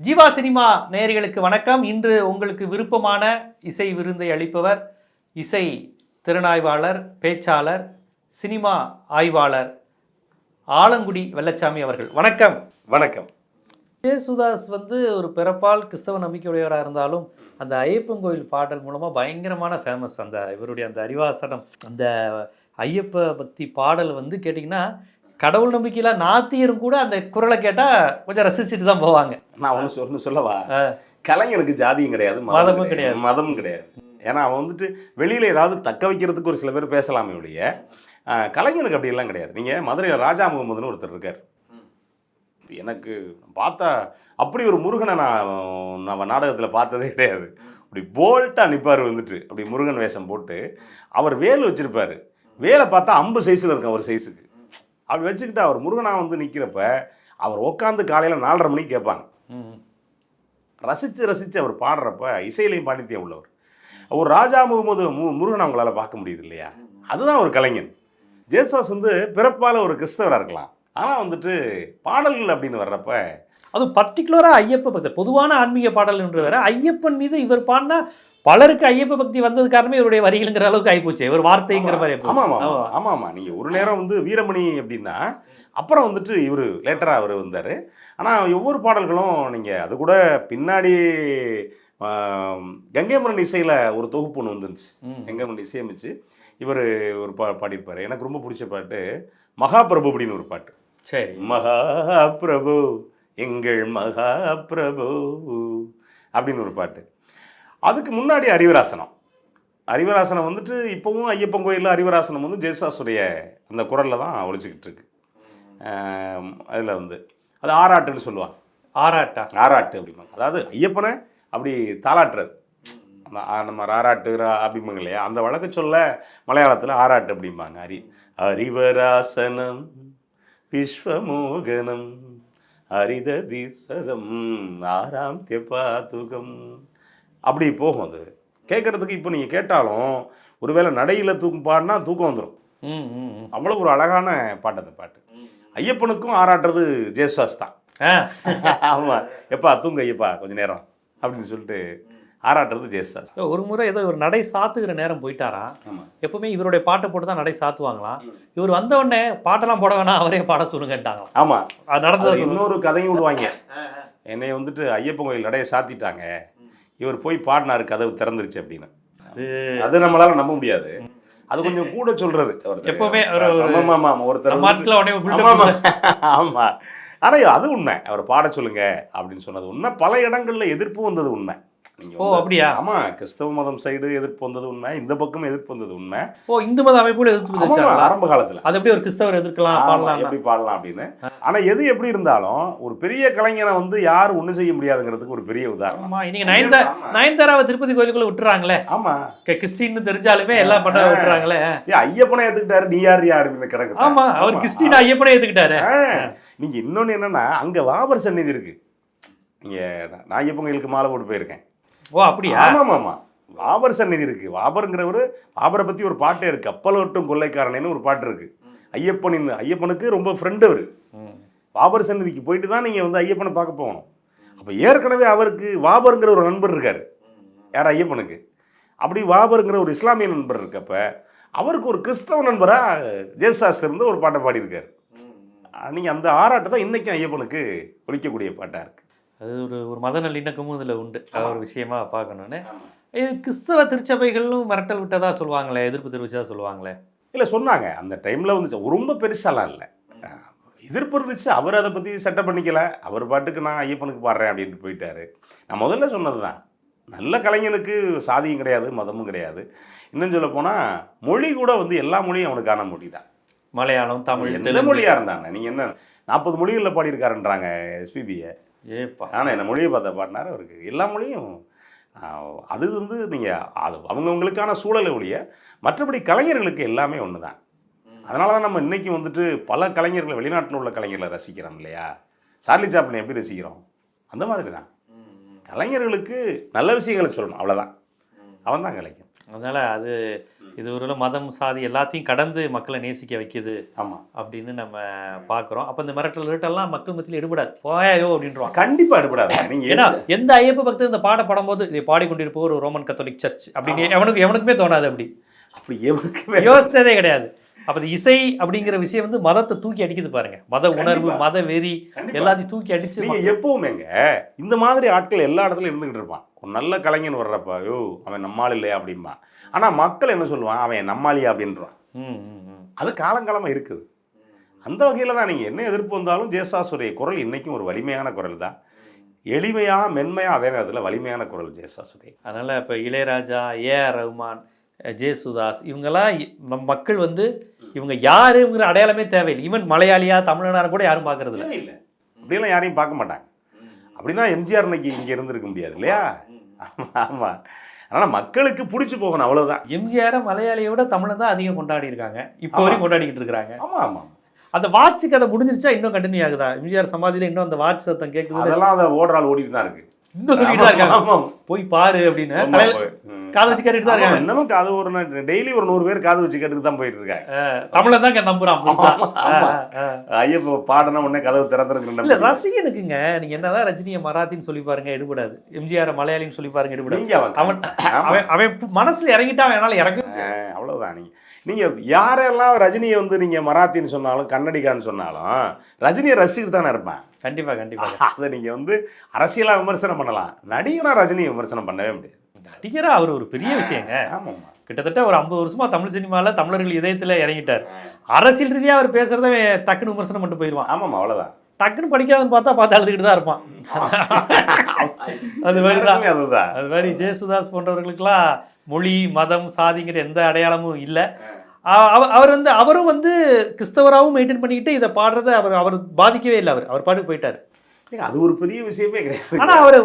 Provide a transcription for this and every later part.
Jeeva cinema நேயர்களுக்கு வணக்கம். இன்று உங்களுக்கு விருப்பமான இசை விருந்தை அளிப்பவர் இசை திறனாய்வாளர், பேச்சாளர், சினிமா ஆய்வாளர் ஆலங்குடி வெள்ளச்சாமி அவர்கள். வணக்கம். வணக்கம். ஜேசுதாஸ் ஒரு பிறப்பால் கிறிஸ்தவ நம்பிக்கையுடையவராக இருந்தாலும் அந்த ஐயப்பன் கோயில் பாடல் மூலமாக பயங்கரமான ஃபேமஸ். இவருடைய அந்த அறிவாசனம், அந்த ஐயப்ப பக்தி பாடல் கேட்டிங்கன்னா கடவுள் நம்பிக்கையில நாத்தியரும் கூட அந்த குரலை கேட்டா கொஞ்சம் ரசிச்சுட்டு தான் போவாங்க. நான் ஒன்று சொல்லவா, கலைஞனுக்கு ஜாதியும் கிடையாது, மதமும் கிடையாது, மதமும் கிடையாது. ஏன்னா அவன் வெளியில ஏதாவது தக்க வைக்கிறதுக்கு ஒரு சில பேர் பேசலாமே ஒழிய, கலைஞனுக்கு அப்படி எல்லாம் கிடையாது. நீங்க மதுரையில் ராஜா முகமதுன்னு ஒருத்தர் இருக்கார். எனக்கு பார்த்தா அப்படி ஒரு முருகனை நான் நாடகத்தில் பார்த்ததே கிடையாது. அப்படி போல்ட்டாக நிற்பார், அப்படி முருகன் வேஷம் போட்டு அவர் வேல் வச்சிருப்பாரு. வேலை பார்த்தா 50 சைஸில் இருக்கும் ஒரு சைஸுக்கு. அப்படி வச்சுக்கிட்டு அவர் முருகனாக நிற்கிறப்ப அவர் உட்காந்து காலையில் 4:30 மணிக்கு கேட்பாங்க. ரசித்து அவர் பாடுறப்ப இசையிலையும் பாண்டித்தியம் உள்ளவர். ஒரு ராஜா முகமது முருகனை அவங்களால பார்க்க முடியுது இல்லையா? அதுதான் ஒரு கலைஞன். ஜேசுதாஸ் பிறப்பால் ஒரு கிறிஸ்தவராக இருக்கலாம், ஆனால் பாடல்கள் அப்படின்னு வர்றப்ப அது பர்டிகுலராக ஐயப்ப பக்தி, பொதுவான ஆன்மீக பாடல் என்று வேற, ஐயப்பன் மீது இவர் பாடினா பலருக்கு ஐயப்ப பக்தி வந்தது காரணமே இவருடைய வரிகளுங்கிற அளவுக்கு ஆகிப்போச்சு, இவர் வார்த்தைங்கிற மாதிரி. ஆமாம். நீங்கள் ஒரு நேரம் வீரமணி அப்படின்னா அப்புறம் இவர் லேட்டராக அவர் வந்தார். ஆனால் ஒவ்வொரு பாடல்களும் நீங்கள் அது கூட பின்னாடி கங்கைமரன் இசையில் ஒரு தொகுப்பு ஒன்று வந்துருந்துச்சு. கங்கைமரன் இசையமைச்சு இவர் ஒரு பாடியிருப்பார். எனக்கு ரொம்ப பிடிச்ச பாட்டு மகாபிரபு அப்படின்னு ஒரு பாட்டு. சரி, மகாபிரபு எங்கள் மகாபிரபு அப்படின்னு ஒரு பாட்டு. அதுக்கு முன்னாடி அறிவராசனம் இப்போவும் ஐயப்பன் கோயிலில் அறிவராசனம் ஜேசுதாஸுடைய அந்த குரலில் தான் ஒழிச்சிக்கிட்டு இருக்கு. அதில் அது ஆராட்டுன்னு சொல்லுவாங்க. ஆராட்டு அப்படிம்பாங்க. அதாவது ஐயப்பனை அப்படி தாளாட்டுறது, நம்ம ஆராட்டு அப்படிம்பாங்க இல்லையா? அந்த வழக்கு சொல்ல மலையாளத்தில் ஆராட்டு அப்படிம்பாங்க. அறிவராசனம் விஸ்வமோகனம் அரிததிசதம் ஆராம் தெப்பாதுகம் அப்படி போகும். அது கேட்கறதுக்கு இப்போ நீங்கள் கேட்டாலும் ஒருவேளை நடையில் பாடினா தூக்கம் வந்துடும். அவ்வளோ ஒரு அழகான பாட்டு அந்த பாட்டு. ஐயப்பனுக்கும் ஆராட்டுறது ஜேசுதாஸ் தான். ஆமாம், எப்பா தூங்க ஐயப்பா கொஞ்சம் நேரம் அப்படின்னு சொல்லிட்டு ஆராட்டுறது ஜேசுதாஸ். ஒரு முறை ஏதோ ஒரு நடை சாத்துகிற நேரம் போயிட்டாராம். எப்பவுமே இவருடைய பாட்டை போட்டு தான் நடை சாத்துவாங்களாம். இவர் வந்த உடனே பாட்டெல்லாம் போட வேணாம், அவரே பாட சொல்லுங்கட்டாங்க. ஆமாம், அது நடந்தது. இன்னொரு கதையும் விடுவாங்க. என்னை ஐயப்பன் கோயில் நடையை சாத்திட்டாங்க, இவர் போய் பாடினாரு, கதவு திறந்துருச்சு அப்படின்னு. அது நம்மளால நம்ப முடியாது. அது கொஞ்சம் கூட சொல்றது எப்பவுமே ஒருத்தர். ஆமா, ஆனா அது உண்மை. அவர் பாட சொல்லுங்க அப்படின்னு சொன்னது உண்மை. பல இடங்கள்ல எதிர்ப்பு வந்தது உண்மை. அப்படியா? ஆமா, கிறிஸ்தவ மதம் சைடு எதிர்ப்பு வந்தது உண்மை, இந்த பக்கம் எதிர்ப்பு வந்தது உண்மை. இந்து மத அமைப்புல எதிர்ப்பு ஆரம்ப காலத்துல. அது எப்படி ஒரு கிறிஸ்தவர் எதிர்க்கலாம், எப்படி பாடலாம் அப்படின்னு. ஆனா எது எப்படி இருந்தாலும் ஒரு பெரிய கலைஞனை யாரும் ஒண்ணு செய்ய முடியாதுங்கிறதுக்கு ஒரு பெரிய உதாரணம். இன்னைக்கு நயன்தாராவை திருப்பதி கோயிலுக்குள்ள விட்டுறாங்களே. ஆமா, கிறிஸ்டின்னு தெரிஞ்சாலுமே எல்லாம் பண்ண விட்டுறாங்களே. ஐயப்பனை ஏத்துக்கிட்டாரு, நீ யார் அப்படின்னு கிடக்கு. ஆமா, அவர் கிறிஸ்டின் ஐயப்பனை ஏத்துக்கிட்டாரு. நீங்க இன்னொன்னு என்னன்னா, அங்க வாபர் சந்நிதி இருக்கு. நீங்க நான் ஐயப்பன் கோயிலுக்கு மாலை போட்டு போயிருக்கேன். அப்படியா? ஆமா, வாபர் சந்நிதி இருக்கு. வாபருங்கிறவரு, வாபரை பத்தி ஒரு பாட்டே இருக்கு, கப்பலோட்டும் கொள்ளைக்காரனேன்னு ஒரு பாட்டு இருக்கு. ஐயப்பனுக்கு ரொம்ப ஃப்ரெண்டு அவரு. வாபர் சந்நிதிக்கு போயிட்டு தான் நீங்க ஐயப்பனை பார்க்க போகணும். அப்ப ஏற்கனவே அவருக்கு வாபருங்கிற ஒரு நண்பர் இருக்காரு. யார்? ஐயப்பனுக்கு. அப்படி வாபருங்கிற ஒரு இஸ்லாமிய நண்பர் இருக்கப்ப அவருக்கு ஒரு கிறிஸ்தவ நண்பரா ஜேசுதாஸ் இருந்து ஒரு பாட்டை பாடியிருக்காரு. நீங்க அந்த ஆராட்டு தான் இன்னைக்கும் ஐயப்பனுக்கு ஒலிக்கக்கூடிய பாட்டா இருக்கு. அது ஒரு மத நல்லிணக்கமும் இதில் உண்டு, ஒரு விஷயமா பார்க்கணுன்னு. இது கிறிஸ்தவ திருச்சபைகளும் மிரட்டல் விட்டதா சொல்லுவாங்களே, எதிர்ப்பு தெரிவிச்சதா சொல்லுவாங்களே. இல்லை, சொன்னாங்க அந்த டைமில் ரொம்ப பெருசாலாம் இல்லை, எதிர்ப்பு இருந்துச்சு. அவர் அதை பற்றி செட்டப் பண்ணிக்கல. அவர் பாட்டுக்கு நான் ஐயப்பனுக்கு பாடுறேன் அப்படின்ட்டு போயிட்டாரு. நான் முதல்ல சொன்னது தான், நல்ல கலைஞனுக்கு சாதியும் கிடையாது, மதமும் கிடையாது. இன்னும் சொல்ல போனால் மொழி கூட எல்லா மொழியும் அவனுக்கான மொழி தான். மலையாளம், தமிழ், எந்த மொழியாக இருந்தாங்க. நீங்கள் என்ன 40 மொழிகளில் பாடியிருக்காருன்றாங்க எஸ்பிபியை. ஆனால் என்ன மொழியை பார்த்தா பாடினார் அவருக்கு. எல்லா மொழியும் அது நீங்கள் அது அவங்கவுங்களுக்கான சூழலை ஒழிய மற்றபடி கலைஞர்களுக்கு எல்லாமே ஒன்று தான். அதனால தான் நம்ம இன்றைக்கும் பல கலைஞர்களை, வெளிநாட்டில் உள்ள கலைஞர்களை ரசிக்கிறோம் இல்லையா? சார்லி சாப்ளினை எப்படி ரசிக்கிறோம்? அந்த மாதிரி தான் கலைஞர்களுக்கு நல்ல விஷயங்களை சொல்லணும், அவ்வளோதான். அவன் தான் கலைஞன். அதனால அது இது ஒரு மதம் சாதி எல்லாத்தையும் கடந்து மக்களை நேசிக்க வைக்குது ஆமா அப்படின்னு நம்ம பார்க்குறோம். அப்போ இந்த மிரட்டல்லாம் மக்கள் மத்தியில் எடுபடாது, போயோ அப்படின்றான். கண்டிப்பா எடுபடாது. நீங்க ஏன்னா எந்த ஐயப்ப பக்தர் இந்த பாட படும்போது இதை பாடிக்கொண்டிருப்போம் ஒரு ரோமன் கத்தோலிக் சர்ச் அப்படின்னு எவனுக்குமே தோணாது. அப்படி எவனுக்குமே யோசித்ததே கிடையாது. அப்போ இசை அப்படிங்கிற விஷயம் வந்து மதத்தை தூக்கி அடிக்குது பாருங்க. மத உணர்வு, மத வெறி எல்லாத்தையும் தூக்கி அடிச்சு. நீங்க எப்பவுமேங்க இந்த மாதிரி ஆட்கள் எல்லா இடத்துலயும் இருந்துகிட்டு இருப்பான். ஒரு நல்ல கலைஞன் வர்றப்ப யோ அவன் நம்மால் இல்லையா அப்படின்பா. ஆனா மக்கள் என்ன சொல்லுவான், அவன் நம்மாலியா அப்படின்றான். அது காலங்காலமா இருக்குது. அந்த வகையில தான் நீங்க என்ன எதிர்ப்பு வந்தாலும் ஜேசாசுடைய குரல் இன்னைக்கும் ஒரு வலிமையான குரல் தான். எளிமையா மென்மையா அதே நேரத்தில் வலிமையான குரல் ஜேசாசுடைய. அதனால இப்போ இளையராஜா, ஏஆர் ரஹ்மான், ஜேசுதாஸ் இவங்கெல்லாம் மக்கள் வந்து இவங்க யாருங்கிற அடையாளமே தேவையில்லை. ஈவன் மலையாளியா தமிழ்நாடு கூட யாரும் பார்க்கறது இல்லை. அப்படியெல்லாம் யாரையும் பார்க்க மாட்டாங்க. அப்படின்னா எம்ஜிஆர் இன்னைக்கு இங்கே இருந்திருக்க முடியாது இல்லையா? ஆமாம். அதனால் மக்களுக்கு பிடிச்சி போகணும், அவ்வளோதான். எம்ஜிஆரை மலையாளியை விட தமிழை தான் அதிகம் கொண்டாடி இருக்காங்க, இப்போ வரையும் கொண்டாடிக்கிட்டு இருக்கிறாங்க. ஆமாம் ஆமாம். அந்த வாட்ச் கதை முடிஞ்சிருச்சா இன்னும் கண்டினியூ ஆகுதா? எம்ஜிஆர் சமாதியில் இன்னும் அந்த வாட்ச் சத்தம் கேட்குது. அதெல்லாம் அதை ஓடுறாள் ஓடிட்டு தான் இருக்கு. இன்னும் சொல்லிட்டு தான் இருக்காங்க, போய் பாரு அப்படின்னு காது வச்சு கேட்டுட்டு தான் இருக்காங்க. இன்னமும் காது ஒரு டெய்லி ஒரு 100 பேர் காது வச்சு கேட்டுட்டு தான் போயிட்டு இருக்காங்க. தமிழை தான் நம்புறான். ஐயப்ப பாடனா உடனே கதவு திறந்துருக்கு. இல்ல ரசிகனுக்குங்க, நீங்க என்னதான் ரஜினியை மராத்தின்னு சொல்லி பாருங்க எடுபடாது, எம்ஜிஆர் மலையாளின்னு சொல்லி பாருங்க எடுபடாது. அவன் மனசுல இறங்கிட்டா அவனால இறங்க அவ்வளவுதான். நீங்க யாரெல்லாம் ரஜினியை வந்து நீங்க மராத்தின்னு சொன்னாலும் கன்னடிகான்னு சொன்னாலும் ரஜினியை ரசிக்கிட்டு தானே இருப்பேன். கண்டிப்பா கண்டிப்பா. அதை நீங்க வந்து அரசியலா விமர்சனம் பண்ணலாம், நடிகனா ரஜினியை விமர்சனம் பண்ணவே முடியாது. நடிகரா அவர் ஒரு பெரிய விஷயங்க. கிட்டத்தட்ட ஒரு 50 வருஷமா தமிழ் சினிமால தமிழர்கள் இதயத்துல இறங்கிட்டார். அரசியல் ரீதியா அவர் பேசுறத டக்குன்னு விமர்சனம் பண்ணிட்டு போயிடுவான். ஆமாம், அவ்வளவுதான். டக்குன்னு படிக்காதுன்னு பார்த்து அழுதுகிட்டு தான் இருப்பான். அது மாதிரிதான். அது மாதிரி ஜேசுதாஸ் போன்றவர்களுக்கெல்லாம் மொழி, மதம், சாதிங்கிற எந்த அடையாளமும் இல்லை. அவரும் வந்து கிறிஸ்தவராகவும் மெயின்டைன் பண்ணிக்கிட்டு இதை பாடுறத அவர் பாதிக்கவே இல்லை. அவர் பாட்டுக்கு போயிட்டாரு. அது ஒரு பெரிய விஷயமே கிடையாது. ஆனா அவர்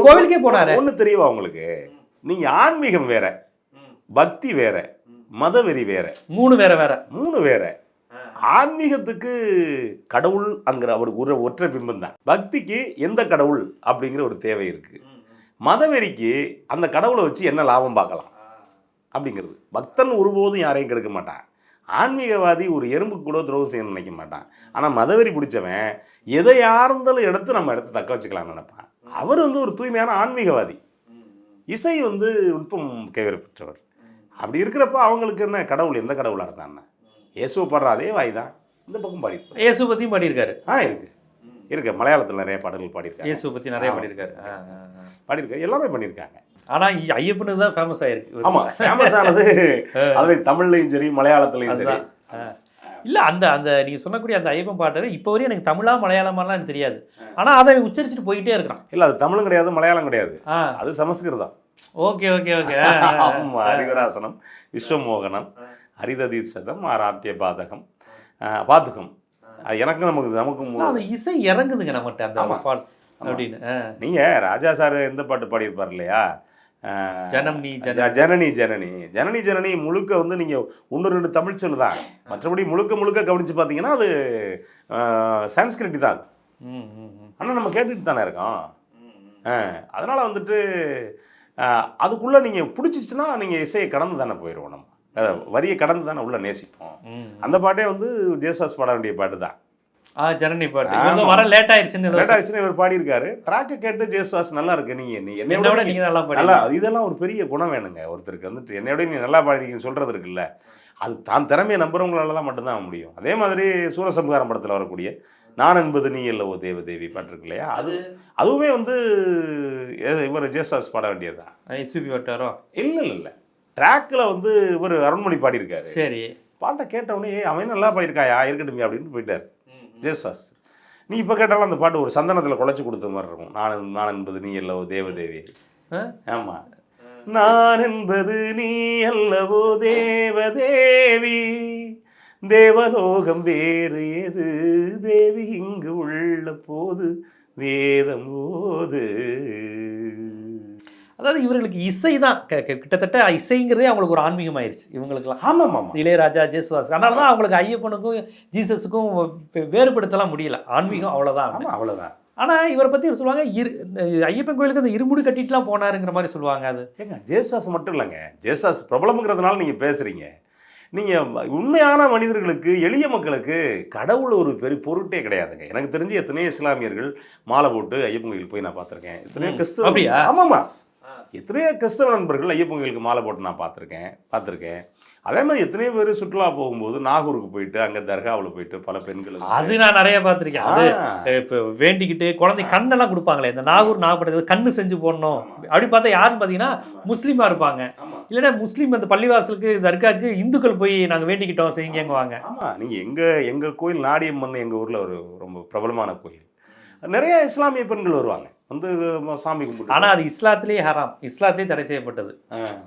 கோவிலுக்கே போனாரு. ஒண்ணு தெரியுமா உங்களுக்கு, நீங்க ஆன்மீகம் வேற, பக்தி வேற, மதவெறி வேற, மூணு வேற. ஆன்மீகத்துக்கு கடவுள் அங்கிற அவருக்கு ஒரு ஒற்றை பிம்பம் தான். பக்திக்கு எந்த கடவுள் அப்படிங்கிற ஒரு தேவை இருக்கு. மதவெறிக்கு அந்த கடவுளை வச்சு என்ன லாபம் பார்க்கலாம் அப்படிங்கிறது. பக்தன் ஒருபோதும் யாரையும் கெடுக்க மாட்டான். ஆன்மீகவாதி ஒரு எறும்பு கூட துரோகம் செய்ய நினைக்க மாட்டான். ஆனால் மதவெறி பிடிச்சவன் எதை யாருந்தாலும் எடுத்து நம்ம எடுத்து தக்க வச்சுக்கலாம்னு நினைப்பான். அவர் வந்து ஒரு தூய்மையான ஆன்மீகவாதி. இசை வந்து நுட்பம் கைவர பெற்றவர். அப்படி இருக்கிறப்ப அவங்களுக்கு என்ன கடவுள், எந்த கடவுளாக இருந்தான்னு இயேசுவை பாடுற அதே வாய் தான் இந்த பக்கம் பாடியிருக்காரு. இயேசு பற்றியும் பாடியிருக்காரு. இருக்கு மலையாளத்தில் நிறைய பாடல்கள் பாடியிருக்காரு. இயேசு பற்றி நிறைய பாடியிருக்காரு. எல்லாமே பண்ணியிருக்காங்க. ஆனால் ஐயப்பனுக்கு தான் ஃபேமஸ் ஆயிருக்கு. ஆமாம், ஃபேமஸ் ஆனது அது தமிழ்லையும் சரி மலையாளத்துலையும் சரி. இல்லை அந்த அந்த நீங்கள் சொன்னக்கூடிய அந்த ஐயப்பன் பாட்டு இப்போ வரையும் எனக்கு தமிழா மலையாளமாலாம் எனக்கு தெரியாது. ஆனால் அதை உச்சரிச்சுட்டு போயிட்டே இருக்கிறான். இல்லை அது தமிழும் கிடையாது மலையாளம் கிடையாது, அது சமஸ்கிருதம். Okay okay okay. ஹரிவராசனம், விஸ்வமோகனம், ஹரிததீட்சதம், ஆராத்திய பாதகம். எனக்கும் நமக்கும் அந்த இசை இறங்குதுங்க நம்மகிட்ட அந்த பால் அப்படின்னு. நீங்க ராஜா சார் எந்த பாட்டு பாடியிருப்பார் இல்லையா, ஜனனி முழுக்க வந்து நீங்க 1-2 தமிழ் சொல்லு தான், மற்றபடி முழுக்க கவனிச்சு பார்த்தீங்கன்னா அது சான்ஸ்கிரிட் தான். ஆனால் நம்ம கேட்டுட்டு தானே இருக்கோம். அதனால வந்துட்டு அதுக்குள்ள நீங்க பிடிச்சிச்சுன்னா நீங்க இசையை கடந்து தானே போயிடுவோம், நம்ம வரியை கடந்து தானே உள்ள நேசிப்போம். அந்த பாட்டே வந்து ஜேசாஸ் பாட வேண்டிய பாட்டு தான். ஜனனி பாட்டு வர லேட் ஆயிடுச்சுன்னு இவர் பாடியிருக்காரு. ட்ராக்கை கேட்டு ஜேசுதாஸ் நல்லா இருக்கு, என்னோட நீங்க நல்லா இதெல்லாம் ஒரு பெரிய குணம் வேணுங்க ஒருத்தருக்கு. வந்துட்டு என்னோட நீ நல்லா பாடிருக்கீங்கன்னு சொல்றது இருக்குல்ல, அது தான் திறமையை நம்புறவங்களால தான் மட்டும்தான் முடியும். அதே மாதிரி சூரசம்ஹாரம் படத்தில் வரக்கூடிய நான் என்பது நீ அல்லவோ தேவதேவி பாட்டு இருக்கு இல்லையா, அதுவுமே வந்து இவர் ஜேசுதாஸ் பாட வேண்டியதுதான். இல்லை ட்ராக்கில் வந்து இவர் அருண்மொழி பாடியிருக்காரு. சரி, பாட்டை கேட்டவுடனே அவன் நல்லா பாடியிருக்காயா இருக்கட்டும் அப்படின்னு போயிட்டார் ஜேசுதாஸ். நீ இப்போ கேட்டாலும் அந்த பாட்டு ஒரு சந்தனத்தில் குழைச்சி கொடுத்த மாதிரி இருக்கும். நான் என்பது நீ அல்லவோ தேவதேவி. ஆமாம், நான் என்பது நீ அல்லவோ தேவதேவி, தேவலோகம் வேறு ஏது, தேவி இங்கு உள்ள போது வேதம் போது. அதாவது இவர்களுக்கு இசை தான் கிட்டத்தட்ட இசைங்கிறதே அவங்களுக்கு ஒரு ஆன்மீகம் ஆயிடுச்சு இவங்களுக்குலாம். ஆமாம், இளையராஜா, ஜேசுதாஸ். அதனால தான் அவங்களுக்கு ஐயப்பனுக்கும் ஜீசஸுக்கும் வேறுபடுத்தலாம் முடியல. ஆன்மீகம் அவ்வளோதான். அவ்வளோதான். ஆனால் இவரை பற்றி சொல்லுவாங்க ஐயப்பன் கோயிலுக்கு அந்த இருமுடி கட்டிட்டுலாம் போனாருங்கிற மாதிரி சொல்லுவாங்க. அது ஏங்க ஜேசாஸ் மட்டும் இல்லைங்க, ஜேசாஸ் பிரபலம்ங்கிறதுனால நீங்கள் பேசுகிறீங்க. நீங்கள் உண்மையான மனிதர்களுக்கு, எளிய மக்களுக்கு கடவுள் ஒரு பெரிய பொருட்டே கிடையாதுங்க. எனக்கு தெரிஞ்சு எத்தனையோ இஸ்லாமியர்கள் மாலை போட்டு ஐயப்பன் கோயிலுக்கு போய் நான் பார்த்துருக்கேன். எத்தனையோ கிறிஸ்தவ, அப்படியா? ஆமாம்மா, எத்தனையோ கிறிஸ்தவ நண்பர்கள் ஐயப்பன் கோயிலுக்கு மாலை போட்டு நான் பார்த்துருக்கேன். அதே மாதிரி எத்தனையோ பேர் சுற்றுலா போகும்போது நாகூருக்கு போயிட்டு அங்கே தர்காவில் போயிட்டு பல பெண்கள், அது நான் நிறைய பார்த்துருக்கேன். அது இப்போ வேண்டிக்கிட்டு குழந்தை கண்ணெல்லாம் கொடுப்பாங்களே, இந்த நாகூர் கண்ணு செஞ்சு போடணும் அப்படி பார்த்தா யாருன்னு பார்த்தீங்கன்னா முஸ்லீமாக இருப்பாங்க. இல்லைன்னா முஸ்லீம் அந்த பள்ளிவாசலுக்கு தர்காவுக்கு இந்துக்கள் போய் நாங்கள் வேண்டிக்கிட்டோம் செய்யுங்கங்குவாங்க. ஆமாம், நீங்கள் எங்கள் கோயில் நாடியம்மன் எங்கள் ஊரில் ஒரு ரொம்ப பிரபலமான கோயில். நிறைய இஸ்லாமிய பெண்கள் வருவாங்க வந்து சாமி கும்பிட்டு. ஆனால் அது இஸ்லாத்திலேயே ஹராம், இஸ்லாத்திலேயே தடை செய்யப்பட்டது.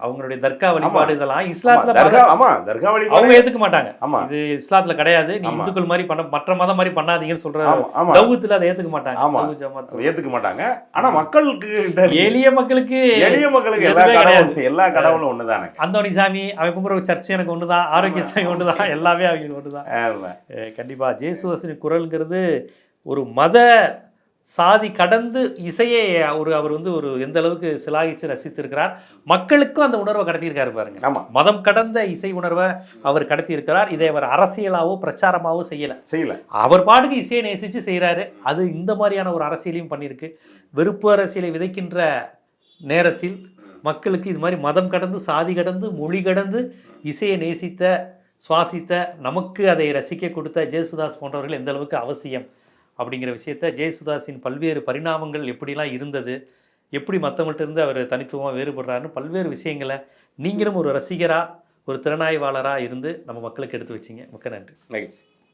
அவங்களுடைய தர்கா வழிபாடு இதெல்லாம் இஸ்லாத்துல தர்கா வழிபாடு அவங்க ஏத்துக்க மாட்டாங்க. ஆமா, இது இஸ்லாத்துல கிடையாது, நீ இந்துக்கள் மாதிரி பண்ண, மற்ற மதம் மாதிரி பண்ணாதீங்கன்னு சொல்றாங்க. தௌஹீத்ல அதை ஏத்துக்க மாட்டாங்க. ஆமா, ஏத்துக்க மாட்டாங்க. ஆனா மக்களுக்கு, எளிய மக்களுக்கு எல்லா கடவுளும் ஒண்ணுதானே. அந்தோணி சாமி அவன் கும்பிட்ற சர்ச்சை எனக்கு ஒண்ணுதான், ஆரோக்கிய சாமி ஒண்ணுதான், எல்லாமே அவங்க ஒண்ணுதான். கண்டிப்பா ஜேசுதாஸின் குரல்ங்கிறது ஒரு மத சாதி கடந்து இசையை அவர் வந்து ஒரு எந்த அளவுக்கு சிலாகிச்சு ரசித்திருக்கிறார். மக்களுக்கும் அந்த உணர்வை கடத்தியிருக்காரு பாருங்க. மதம் கடந்த இசை உணர்வை அவர் கடத்தி இருக்கிறார். இதை அவர் அரசியலாவோ பிரச்சாரமாவோ செய்யல. அவர் பாட்டுக்கு இசையை நேசிச்சு செய்யறாரு. அது இந்த மாதிரியான ஒரு அரசியலையும் பண்ணியிருக்கு. வெறுப்பு அரசியலை விதைக்கின்ற நேரத்தில் மக்களுக்கு இது மாதிரி மதம் கடந்து, சாதி கடந்து, மொழி கடந்து இசையை நேசித்த, சுவாசித்த, நமக்கு அதை ரசிக்க கொடுத்த ஜேசுதாஸ் போன்றவர்கள் எந்த அளவுக்கு அவசியம் அப்படிங்கிற விஷயத்த, ஜேசுதாஸின் பல்வேறு பரிணாமங்கள் எப்படிலாம் இருந்தது, எப்படி மற்றவங்கள்ட்ட இருந்து அவர் தனித்துவமாக வேறுபடுறாருன்னு பல்வேறு விஷயங்களை நீங்களும் ஒரு ரசிகராக, ஒரு திறனாய்வாளராக இருந்து நம்ம மக்களுக்கு எடுத்து வச்சிங்க. மிக்க நன்றி.